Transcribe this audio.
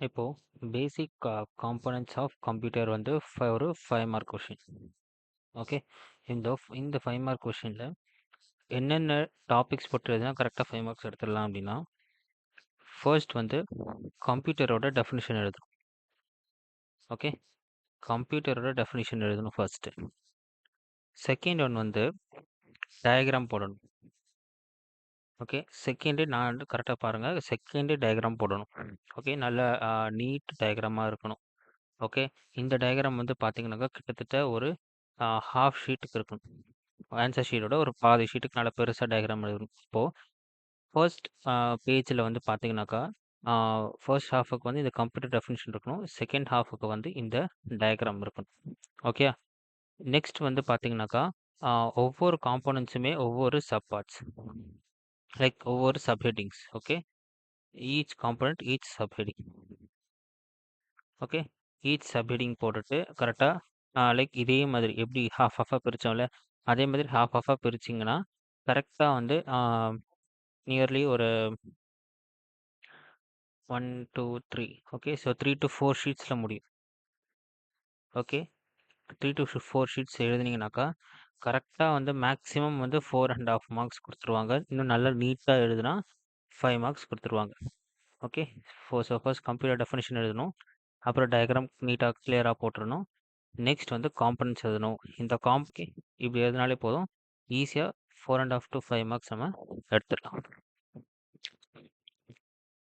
இப்போ பேசிக் components of computer வந்து ஒரு 5 மார்க் கொஷின். ஓகே. இந்த 5 மார்க் கொஷினில் என்னென்ன டாபிக்ஸ் போட்டு எழுதினா கரெக்டாக 5 மார்க்ஸ் எடுத்துடலாம் அப்படின்னா, ஃபர்ஸ்ட் வந்து கம்ப்யூட்டரோட டெஃபினிஷன் எழுதணும். ஓகே. கம்ப்யூட்டரோட டெஃபினிஷன் எழுதணும் ஃபர்ஸ்ட்டு. செகண்ட் ஒன் வந்து டயக்ராம் போடணும். ஓகே. செகண்டு நான் வந்து கரெக்டாக பாருங்கள், செகண்டு டயக்ராம் போடணும். ஓகே. நல்ல நீட் டயக்ராமாக இருக்கணும். ஓகே. இந்த டயக்ராம் வந்து பார்த்தீங்கன்னாக்கா கிட்டத்தட்ட ஒரு ஹாஃப் ஷீட்டுக்கு இருக்கும். ஆன்சர் ஷீட்டோட ஒரு பாதி ஷீட்டுக்கு நல்லா பெருசாக டயக்ராம் எழுதணும். இப்போது ஃபர்ஸ்ட் பேஜில் வந்து பார்த்தீங்கன்னாக்கா ஃபர்ஸ்ட் ஹாஃபுக்கு வந்து இந்த கம்ப்யூட்டர் டெஃபினிஷன் இருக்கணும். செகண்ட் ஹாஃபுக்கு வந்து இந்த டயக்ராம் இருக்கணும். ஓகே. நெக்ஸ்ட் வந்து பார்த்தீங்கன்னாக்கா ஒவ்வொரு காம்போனன்ட்ஸுமே ஒவ்வொரு சப் பார்ட்ஸ், லைக் ஒவ்வொரு subheadings. Okay. Each component each subheading. Okay. Each subheading போட்டுட்டு கரெக்டாக லைக் இதே மாதிரி எப்படி ஹாஃப் ஹாஃபாக பிரித்தோம்ல, அதே மாதிரி ஹாஃப் ஹாஃபாக பிரிச்சிங்கன்னா கரெக்டாக வந்து நியர்லி ஒரு 1, 2, 3. ஓகே. ஸோ 3 to 4 ஷீட்ஸில் முடியும். ஓகே. 3 to 4 ஷீட்ஸ் எழுதுனீங்கனாக்கா கரெக்டாக வந்து மேக்ஸிமம் வந்து 4.5 மார்க்ஸ் கொடுத்துருவாங்க. இன்னும் நல்லா நீட்டாக எழுதுனா 5 மார்க்ஸ் கொடுத்துருவாங்க. ஓகே. ஃபர்ஸ்ட் கம்ப்யூட்டர் டெஃபினிஷன் எழுதணும். அப்புறம் டயக்ராம் நீட்டாக கிளியராக போட்டுறணும். நெக்ஸ்ட் வந்து காம்பனன்ட்ஸ் எழுதணும். இந்த இப்படி எழுதினாலே போதும், ஈஸியாக 4.5 to 5 மார்க்ஸ் நம்ம எடுத்துடலாம்.